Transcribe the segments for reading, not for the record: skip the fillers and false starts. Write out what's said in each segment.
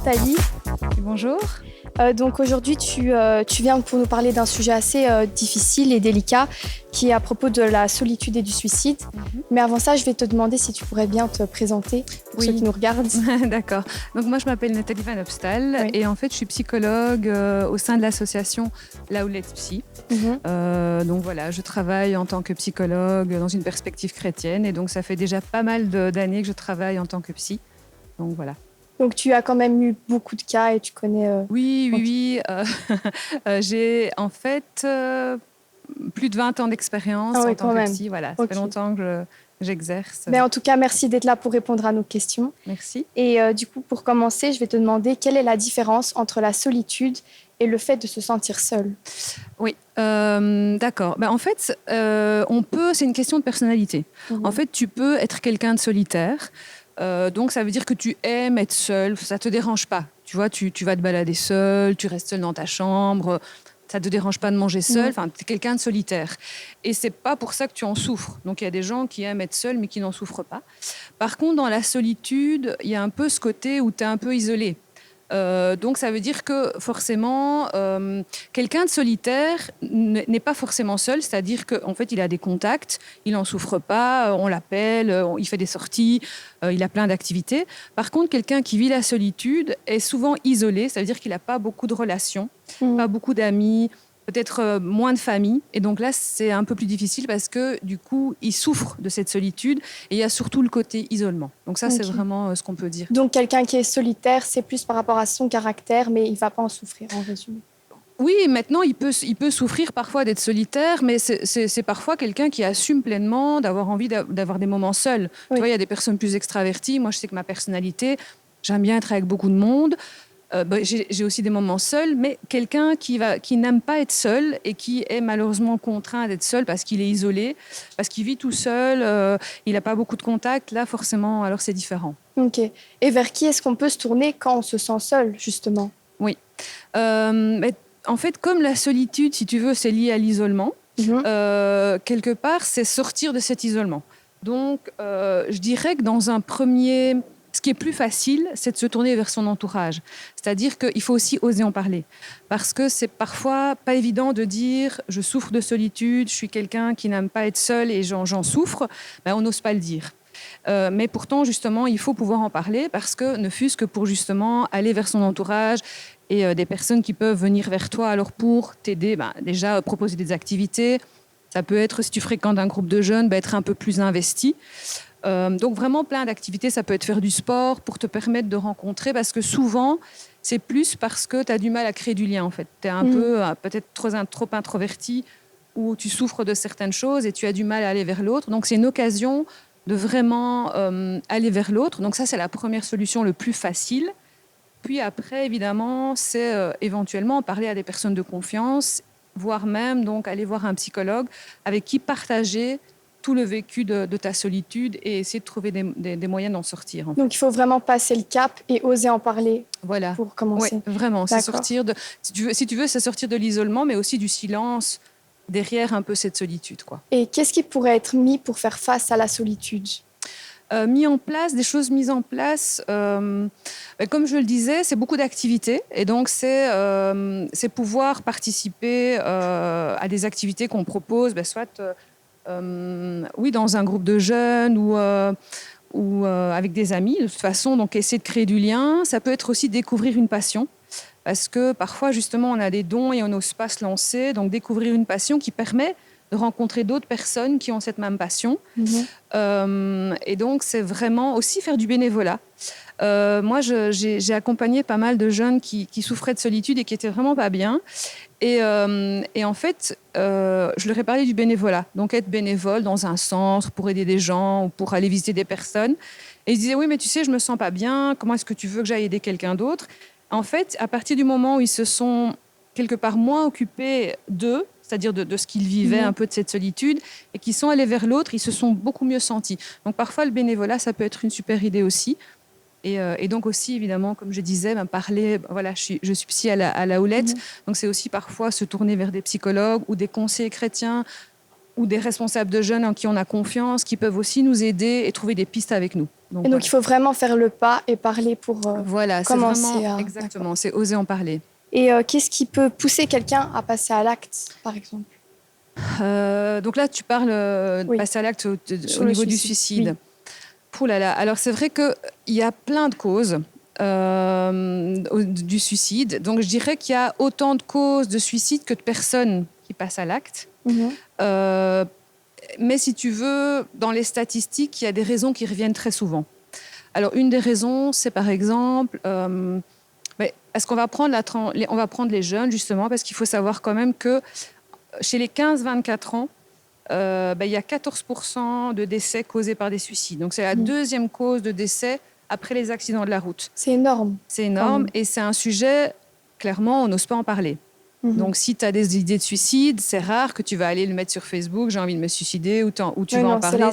Nathalie. Bonjour. Donc aujourd'hui, tu viens pour nous parler d'un sujet assez difficile et délicat qui est à propos de la solitude et du suicide. Mais avant ça, je vais te demander si tu pourrais bien te présenter pour ceux qui nous regardent. D'accord. Donc moi, je m'appelle Nathalie Van Opstal et en fait, je suis psychologue au sein de l'association La Houlette Psy. Donc voilà, je travaille en tant que psychologue dans une perspective chrétienne et donc ça fait déjà pas mal d'années que je travaille en tant que psy. Donc voilà. Donc tu as quand même eu beaucoup de cas et tu connais... Oui. J'ai en fait plus de 20 ans d'expérience en tant que psy. Voilà, ça fait longtemps que j'exerce. Mais en tout cas, merci d'être là pour répondre à nos questions. Merci. Et du coup, pour commencer, je vais te demander quelle est la différence entre la solitude et le fait de se sentir seul. Oui, d'accord. En fait, c'est une question de personnalité. En fait, tu peux être quelqu'un de solitaire. Donc, ça veut dire que tu aimes être seul, ça ne te dérange pas. Tu vois, tu vas te balader seul, tu restes seul dans ta chambre, ça ne te dérange pas de manger seul, tu es quelqu'un de solitaire. Et ce n'est pas pour ça que tu en souffres. Donc, il y a des gens qui aiment être seuls, mais qui n'en souffrent pas. Par contre, dans la solitude, il y a un peu ce côté où tu es un peu isolé. Donc, ça veut dire que forcément, quelqu'un de solitaire n'est pas forcément seul, c'est-à-dire qu'en fait, il a des contacts, il n'en souffre pas, on l'appelle, il fait des sorties, il a plein d'activités. Par contre, quelqu'un qui vit la solitude est souvent isolé, ça veut dire qu'il n'a pas beaucoup de relations, pas beaucoup d'amis, peut-être moins de famille. Et donc là, c'est un peu plus difficile parce que du coup, il souffre de cette solitude et il y a surtout le côté isolement. Donc ça, c'est vraiment ce qu'on peut dire. Donc quelqu'un qui est solitaire, c'est plus par rapport à son caractère, mais il ne va pas en souffrir, en résumé. Oui, maintenant, il peut souffrir parfois d'être solitaire, mais c'est parfois quelqu'un qui assume pleinement d'avoir envie d'avoir des moments seuls. Tu vois, il y a des personnes plus extraverties. Moi, je sais que ma personnalité, j'aime bien être avec beaucoup de monde. J'ai aussi des moments seuls, mais quelqu'un qui n'aime pas être seul et qui est malheureusement contraint d'être seul parce qu'il est isolé, parce qu'il vit tout seul, il n'a pas beaucoup de contacts, là forcément, alors c'est différent. Ok. Et vers qui est-ce qu'on peut se tourner quand on se sent seul, justement ? Oui. En fait, comme la solitude, si tu veux, c'est lié à l'isolement, quelque part, c'est sortir de cet isolement. Donc, je dirais que dans un premier... Ce qui est plus facile, c'est de se tourner vers son entourage. C'est-à-dire qu'il faut aussi oser en parler. Parce que c'est parfois pas évident de dire « je souffre de solitude, je suis quelqu'un qui n'aime pas être seul et j'en souffre ». On n'ose pas le dire. Mais pourtant, justement, il faut pouvoir en parler parce que ne fût-ce que pour justement aller vers son entourage et des personnes qui peuvent venir vers toi alors pour t'aider, déjà proposer des activités. Ça peut être, si tu fréquentes un groupe de jeunes, être un peu plus investi. Donc vraiment plein d'activités, ça peut être faire du sport pour te permettre de rencontrer, parce que souvent c'est plus parce que tu as du mal à créer du lien en fait. Tu es un peu peut-être trop introverti ou tu souffres de certaines choses et tu as du mal à aller vers l'autre. Donc c'est une occasion de vraiment aller vers l'autre. Donc ça, c'est la première solution, le plus facile. Puis après, évidemment, c'est éventuellement parler à des personnes de confiance, voire même donc aller voir un psychologue avec qui partager tout le vécu de ta solitude et essayer de trouver des moyens d'en sortir. En fait. Donc, il faut vraiment passer le cap et oser en parler pour commencer. Oui, vraiment. C'est sortir de, si tu veux, c'est sortir de l'isolement, mais aussi du silence derrière un peu cette solitude. Quoi. Et qu'est-ce qui pourrait être mis pour faire face à la solitude ? Des choses mises en place, comme je le disais, c'est beaucoup d'activités et donc c'est pouvoir participer à des activités qu'on propose, soit dans un groupe de jeunes ou avec des amis. De toute façon, donc essayer de créer du lien. Ça peut être aussi découvrir une passion. Parce que parfois, justement, on a des dons et on n'ose pas se lancer. Donc, découvrir une passion qui permet de rencontrer d'autres personnes qui ont cette même passion. Et donc, c'est vraiment aussi faire du bénévolat. Moi, j'ai accompagné pas mal de jeunes qui souffraient de solitude et qui étaient vraiment pas bien. Et en fait, je leur ai parlé du bénévolat. Donc, être bénévole dans un centre pour aider des gens ou pour aller visiter des personnes. Et ils disaient, oui, mais tu sais, je me sens pas bien. Comment est-ce que tu veux que j'aille aider quelqu'un d'autre ? En fait, à partir du moment où ils se sont quelque part moins occupés d'eux, c'est-à-dire de ce qu'ils vivaient un peu de cette solitude, et qu'ils sont allés vers l'autre, ils se sont beaucoup mieux sentis. Donc parfois, le bénévolat, ça peut être une super idée aussi. Et donc aussi, évidemment, comme je disais, parler, voilà, je suis psy à la Houlette, donc c'est aussi parfois se tourner vers des psychologues ou des conseillers chrétiens ou des responsables de jeunes en qui on a confiance, qui peuvent aussi nous aider et trouver des pistes avec nous. Donc, il faut vraiment faire le pas et parler pour voilà, commencer c'est vraiment, à... exactement, c'est oser en parler. Et qu'est-ce qui peut pousser quelqu'un à passer à l'acte, par exemple? Donc là, tu parles de passer à l'acte au niveau du suicide. Oui. Ouh là là. Alors, c'est vrai qu'il y a plein de causes du suicide. Donc, je dirais qu'il y a autant de causes de suicide que de personnes qui passent à l'acte. Mais si tu veux, dans les statistiques, il y a des raisons qui reviennent très souvent. Alors, une des raisons, c'est par exemple... est-ce qu'on va prendre, on va prendre les jeunes, justement, parce qu'il faut savoir quand même que chez les 15-24 ans, il y a 14% de décès causés par des suicides. Donc, c'est la deuxième cause de décès après les accidents de la route. C'est énorme. C'est énorme et c'est un sujet, clairement, on n'ose pas en parler. Donc, si tu as des idées de suicide, c'est rare que tu vas aller le mettre sur Facebook, j'ai envie de me suicider, ou tu vas en parler.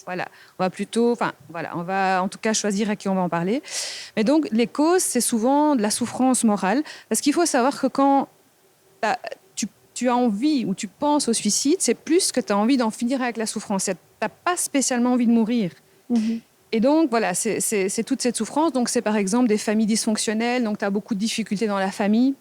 Voilà. On va plutôt, on va en tout cas choisir à qui on va en parler. Mais donc, les causes, c'est souvent de la souffrance morale. Parce qu'il faut savoir que quand tu as envie ou tu penses au suicide, c'est plus que tu as envie d'en finir avec la souffrance. Tu n'as pas spécialement envie de mourir. Et donc, voilà, c'est toute cette souffrance. Donc, c'est par exemple des familles dysfonctionnelles. Donc, tu as beaucoup de difficultés dans la famille.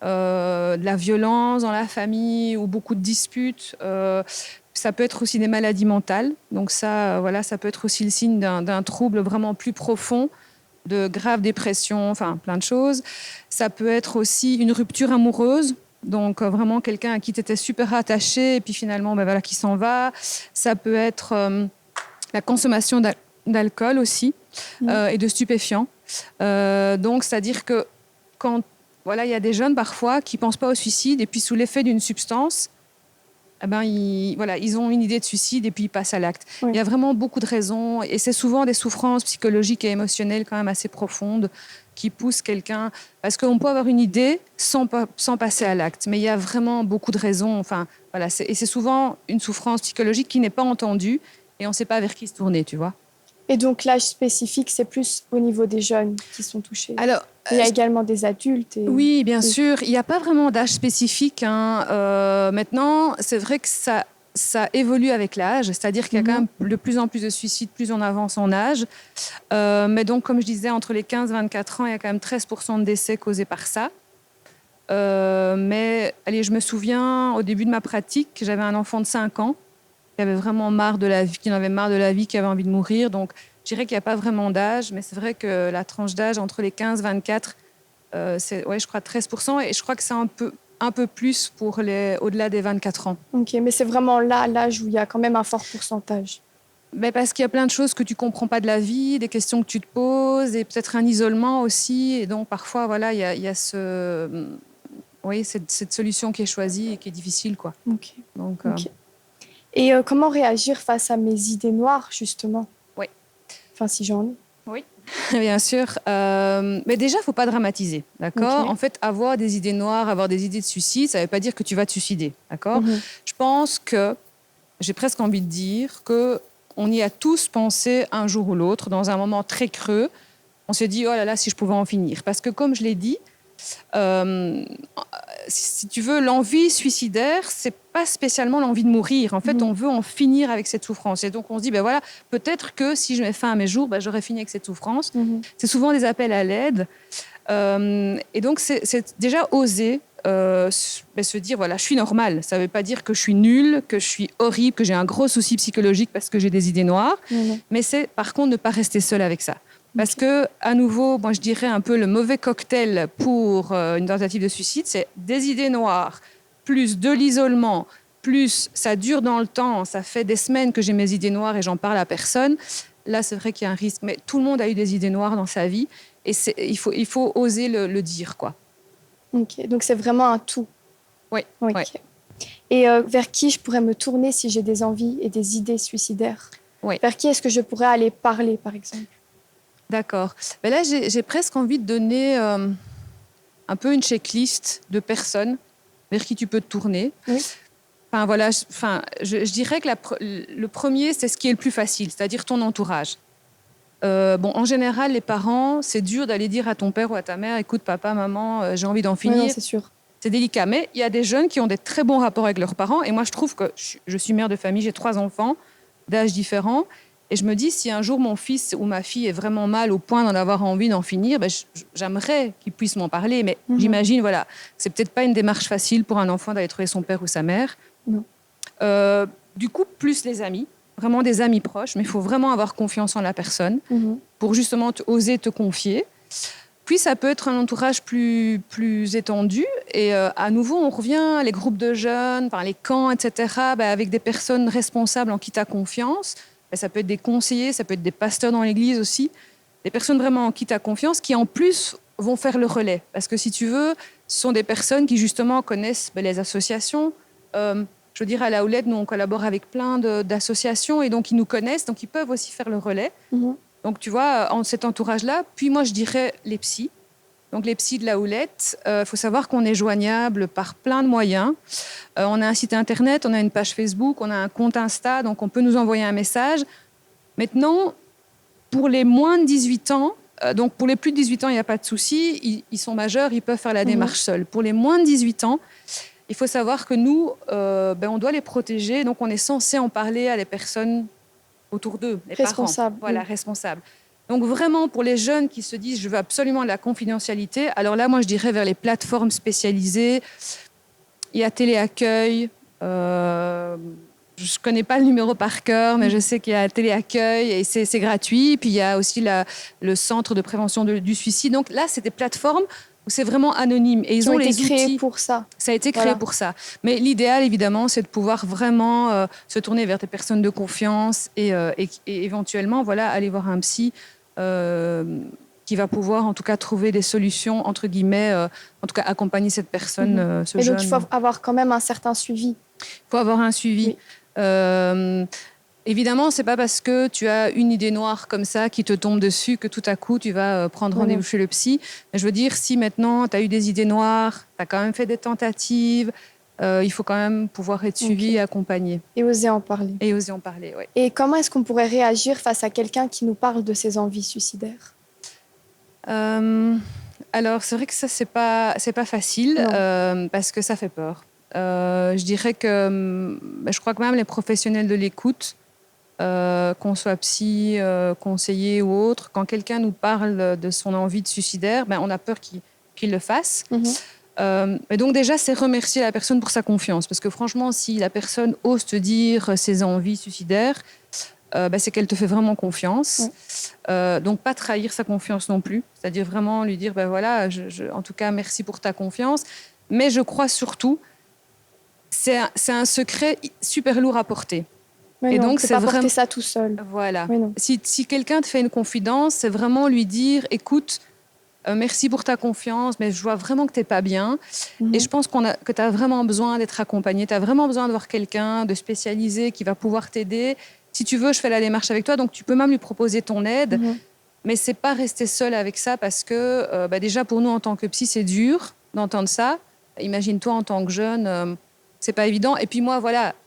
De la violence dans la famille ou beaucoup de disputes. Ça peut être aussi des maladies mentales. Donc ça peut être aussi le signe d'un trouble vraiment plus profond, de grave dépression, enfin plein de choses. Ça peut être aussi une rupture amoureuse. Donc vraiment quelqu'un à qui tu étais super attaché et puis finalement qui s'en va. Ça peut être la consommation d'alcool aussi et de stupéfiants. Donc c'est-à-dire que quand il y a des jeunes parfois qui ne pensent pas au suicide et puis sous l'effet d'une substance, ils ont une idée de suicide et puis ils passent à l'acte. Il y a vraiment beaucoup de raisons et c'est souvent des souffrances psychologiques et émotionnelles quand même assez profondes qui poussent quelqu'un. Parce qu'on peut avoir une idée sans passer à l'acte, mais il y a vraiment beaucoup de raisons. Et c'est souvent une souffrance psychologique qui n'est pas entendue et on ne sait pas vers qui se tourner, tu vois. Et donc l'âge spécifique, c'est plus au niveau des jeunes qui sont touchés. Alors, il y a également des adultes. Oui, bien sûr. Il n'y a pas vraiment d'âge spécifique. Maintenant, c'est vrai que ça évolue avec l'âge. C'est-à-dire qu'il y a quand même de plus en plus de suicides, plus on avance en âge. Mais donc, comme je disais, entre les 15 et 24 ans, il y a quand même 13% de décès causés par ça. Mais allez, je me souviens, au début de ma pratique, j'avais un enfant de 5 ans qui avait vraiment marre de la vie, qui en avait marre de la vie, qui avait envie de mourir. Donc, je dirais qu'il n'y a pas vraiment d'âge, mais c'est vrai que la tranche d'âge entre les 15 et 24, c'est, je crois, 13%. Et je crois que c'est un peu plus pour au-delà des 24 ans. OK, mais c'est vraiment là, l'âge où il y a quand même un fort pourcentage. Mais parce qu'il y a plein de choses que tu ne comprends pas de la vie, des questions que tu te poses, et peut-être un isolement aussi. Et donc, parfois, il y a cette solution qui est choisie et qui est difficile, quoi. OK. Donc, OK. Et comment réagir face à mes idées noires, justement? Oui. Enfin, si j'en ai. Oui, bien sûr. Mais déjà, il ne faut pas dramatiser, d'accord? Okay. En fait, avoir des idées noires, avoir des idées de suicide, ça ne veut pas dire que tu vas te suicider, d'accord? Je pense que, j'ai presque envie de dire qu'on y a tous pensé un jour ou l'autre, dans un moment très creux. On se dit, oh là là, si je pouvais en finir. Parce que, comme je l'ai dit, si tu veux, l'envie suicidaire, c'est pas spécialement l'envie de mourir. En fait, on veut en finir avec cette souffrance. Et donc, on se dit, peut-être que si je mets fin à mes jours, j'aurais fini avec cette souffrance. C'est souvent des appels à l'aide. Et donc, c'est déjà oser se dire, je suis normale. Ça ne veut pas dire que je suis nulle, que je suis horrible, que j'ai un gros souci psychologique parce que j'ai des idées noires. Mais c'est, par contre, ne pas rester seule avec ça. Parce que, à nouveau, moi je dirais un peu le mauvais cocktail pour une tentative de suicide, c'est des idées noires, plus de l'isolement, plus ça dure dans le temps, ça fait des semaines que j'ai mes idées noires et j'en parle à personne. Là, c'est vrai qu'il y a un risque. Mais tout le monde a eu des idées noires dans sa vie et il faut oser le dire, quoi. OK, donc c'est vraiment un tout. Oui. Okay. Ouais. Et vers qui je pourrais me tourner si j'ai des envies et des idées suicidaires? Vers qui est-ce que je pourrais aller parler, par exemple? D'accord. Mais là, j'ai presque envie de donner un peu une checklist de personnes vers qui tu peux te tourner. Oui. Je dirais que le premier, c'est ce qui est le plus facile, c'est-à-dire ton entourage. En général, les parents, c'est dur d'aller dire à ton père ou à ta mère, écoute, papa, maman, j'ai envie d'en finir. Oui, non, c'est sûr. C'est délicat, mais il y a des jeunes qui ont des très bons rapports avec leurs parents. Et moi, je trouve que je suis mère de famille, j'ai 3 enfants d'âges différents. Et je me dis, si un jour mon fils ou ma fille est vraiment mal au point d'en avoir envie d'en finir, j'aimerais qu'il puisse m'en parler. Mais j'imagine, voilà, c'est peut-être pas une démarche facile pour un enfant d'aller trouver son père ou sa mère. Non. Du coup, plus les amis, vraiment des amis proches, mais il faut vraiment avoir confiance en la personne pour justement oser te confier. Puis, ça peut être un entourage plus étendu. Et à nouveau, on revient, les groupes de jeunes, les camps, etc., avec des personnes responsables en qui tu as confiance. Ça peut être des conseillers, ça peut être des pasteurs dans l'église aussi. Des personnes vraiment en qui tu as confiance, qui en plus vont faire le relais. Parce que si tu veux, ce sont des personnes qui justement connaissent les associations. Je veux dire, à la Houlette, nous, on collabore avec plein d'associations et donc ils nous connaissent, donc ils peuvent aussi faire le relais. Donc, tu vois, en cet entourage-là, puis moi, je dirais les psys. Donc, les psys de la Houlette, faut savoir qu'on est joignable par plein de moyens. On a un site Internet, on a une page Facebook, on a un compte Insta, donc on peut nous envoyer un message. Maintenant, pour les moins de 18 ans, donc pour les plus de 18 ans, il n'y a pas de souci, ils sont majeurs, ils peuvent faire la démarche seuls. Pour les moins de 18 ans, il faut savoir que nous, on doit les protéger, donc on est censé en parler à les personnes autour d'eux, les responsables. Parents. Voilà, responsables. Donc vraiment, pour les jeunes qui se disent « je veux absolument de la confidentialité », alors là, moi, je dirais vers les plateformes spécialisées. Il y a Téléaccueil. Je ne connais pas le numéro par cœur, mais je sais qu'il y a Téléaccueil et c'est gratuit. Puis il y a aussi le Centre de prévention du suicide. Donc là, c'est des plateformes où c'est vraiment anonyme. Et ils ont les outils. Ça a été créé pour ça. Ça a été créé pour ça. Mais l'idéal, évidemment, c'est de pouvoir vraiment se tourner vers des personnes de confiance et éventuellement aller voir un psy qui va pouvoir, en tout cas, trouver des solutions, entre guillemets, en tout cas, accompagner cette personne, ce jeune. Et donc, il faut avoir quand même un certain suivi. Il faut avoir un suivi. Oui. Évidemment, ce n'est pas parce que tu as une idée noire comme ça qui te tombe dessus que tout à coup, tu vas prendre rendez-vous chez le psy. Mais je veux dire, si maintenant, tu as eu des idées noires, tu as quand même fait des tentatives, il faut quand même pouvoir être suivi et accompagné. Et oser en parler. Et oser en parler, oui. Et comment est-ce qu'on pourrait réagir face à quelqu'un qui nous parle de ses envies suicidaires ? Alors, c'est vrai que ça, c'est pas facile parce que ça fait peur. Je dirais que je crois que même les professionnels de l'écoute, qu'on soit psy, conseiller ou autre, quand quelqu'un nous parle de son envie de suicidaire, on a peur qu'il le fasse. Et donc déjà, c'est remercier la personne pour sa confiance. Parce que franchement, si la personne ose te dire ses envies suicidaires, c'est qu'elle te fait vraiment confiance. Donc pas trahir sa confiance non plus. C'est-à-dire vraiment lui dire, en tout cas, merci pour ta confiance. Mais je crois surtout, c'est un secret super lourd à porter. Mais et non, donc, c'est pas porter ça tout seul. Voilà. Si quelqu'un te fait une confidence, c'est vraiment lui dire, écoute, merci pour ta confiance, mais je vois vraiment que tu n'es pas bien. Et je pense que tu as vraiment besoin d'être accompagné. Tu as vraiment besoin de voir quelqu'un de spécialisé qui va pouvoir t'aider. Si tu veux, je fais la démarche avec toi. Donc, tu peux même lui proposer ton aide. Mais ce n'est pas rester seul avec ça parce que déjà, pour nous, en tant que psy, c'est dur d'entendre ça. Imagine-toi, en tant que jeune, ce n'est pas évident. Et puis moi,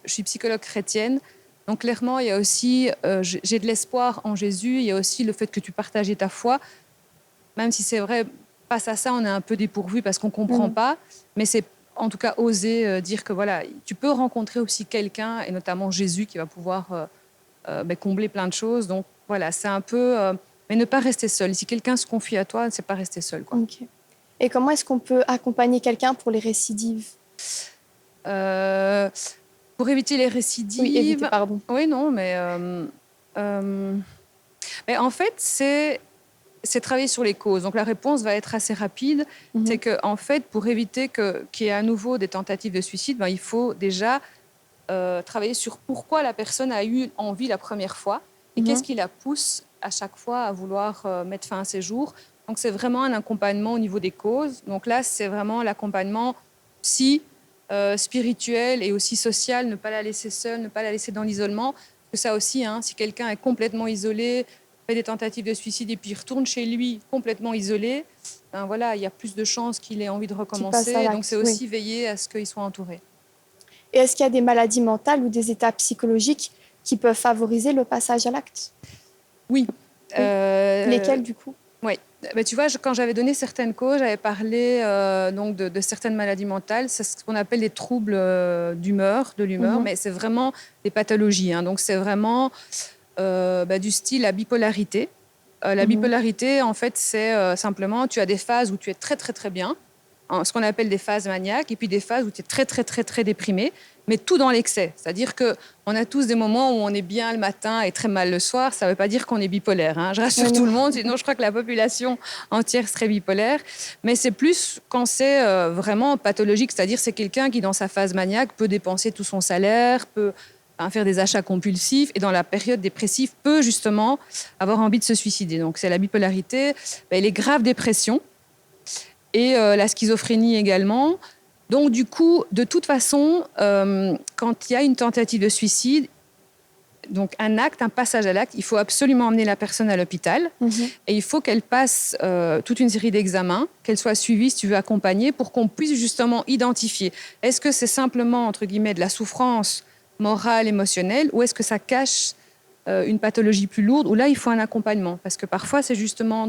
je suis psychologue chrétienne. Donc clairement, il y a aussi, j'ai de l'espoir en Jésus, il y a aussi le fait que tu partages ta foi, même si c'est vrai, face à ça, on est un peu dépourvu parce qu'on ne comprend pas, mais c'est en tout cas oser dire que tu peux rencontrer aussi quelqu'un, et notamment Jésus, qui va pouvoir combler plein de choses. Donc c'est un peu, mais ne pas rester seul. Si quelqu'un se confie à toi, c'est pas rester seul, quoi. Okay. Et comment est-ce qu'on peut accompagner quelqu'un pour les récidives ? Pour éviter les récidives... Oui, éviter, pardon. Oui, non, mais en fait, c'est travailler sur les causes. Donc, la réponse va être assez rapide. C'est qu'en fait, pour éviter qu'il y ait à nouveau des tentatives de suicide, il faut déjà travailler sur pourquoi la personne a eu envie la première fois et qu'est-ce qui la pousse à chaque fois à vouloir mettre fin à ses jours. Donc, c'est vraiment un accompagnement au niveau des causes. Donc là, c'est vraiment l'accompagnement psy, spirituel et aussi social, ne pas la laisser seule, ne pas la laisser dans l'isolement. Parce que ça aussi, si quelqu'un est complètement isolé, fait des tentatives de suicide et puis retourne chez lui complètement isolé, il y a plus de chances qu'il ait envie de recommencer. Donc c'est aussi veiller à ce qu'il soit entouré. Et est-ce qu'il y a des maladies mentales ou des états psychologiques qui peuvent favoriser le passage à l'acte ? Oui. Lesquels, du coup ? Oui. Tu vois, quand j'avais donné certaines causes, j'avais parlé donc de certaines maladies mentales. C'est ce qu'on appelle des troubles de l'humeur, mais c'est vraiment des pathologies. Donc, c'est vraiment du style la bipolarité. La bipolarité, en fait, c'est simplement, tu as des phases où tu es très, très, très bien, ce qu'on appelle des phases maniaques, et puis des phases où tu es très, très, très, très déprimé, mais tout dans l'excès. C'est-à-dire qu'on a tous des moments où on est bien le matin et très mal le soir. Ça ne veut pas dire qu'on est bipolaire, hein. Je rassure tout le monde, sinon je crois que la population entière serait bipolaire. Mais c'est plus quand c'est vraiment pathologique, c'est-à-dire c'est quelqu'un qui, dans sa phase maniaque, peut dépenser tout son salaire, peut faire des achats compulsifs, et dans la période dépressive, peut justement avoir envie de se suicider. Donc c'est la bipolarité, les graves dépressions, et la schizophrénie également. Donc, du coup, de toute façon, quand il y a une tentative de suicide, donc un acte, un passage à l'acte, il faut absolument emmener la personne à l'hôpital et il faut qu'elle passe toute une série d'examens, qu'elle soit suivie, si tu veux, accompagnée, pour qu'on puisse justement identifier est-ce que c'est simplement, entre guillemets, de la souffrance morale, émotionnelle, ou est-ce que ça cache une pathologie plus lourde, où là, il faut un accompagnement. Parce que parfois, c'est justement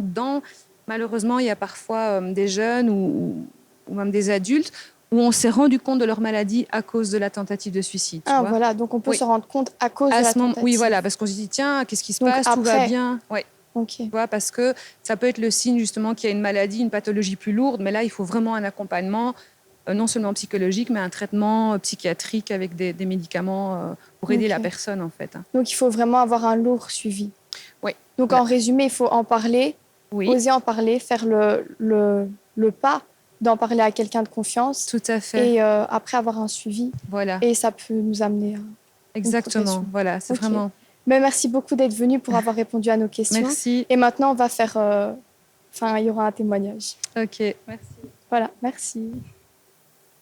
malheureusement, il y a parfois des jeunes ou même des adultes où on s'est rendu compte de leur maladie à cause de la tentative de suicide. Ah, voilà, donc on peut se rendre compte à cause de la tentative. Oui, voilà, parce qu'on se dit, tiens, qu'est-ce qui se passe, tout va bien. Oui. Okay. Tu vois, parce que ça peut être le signe justement qu'il y a une maladie, une pathologie plus lourde, mais là, il faut vraiment un accompagnement, non seulement psychologique, mais un traitement psychiatrique avec des médicaments pour aider la personne, en fait. Donc, il faut vraiment avoir un lourd suivi. Oui. Donc, en résumé, il faut en parler, oser en parler, faire le pas d'en parler à quelqu'un de confiance. Tout à fait. Et après, avoir un suivi. Voilà. Et ça peut nous amener à exactement. Voilà, c'est vraiment... Mais merci beaucoup d'être venu pour avoir répondu à nos questions. Merci. Et maintenant, on va faire... il y aura un témoignage. OK, merci. Voilà, merci.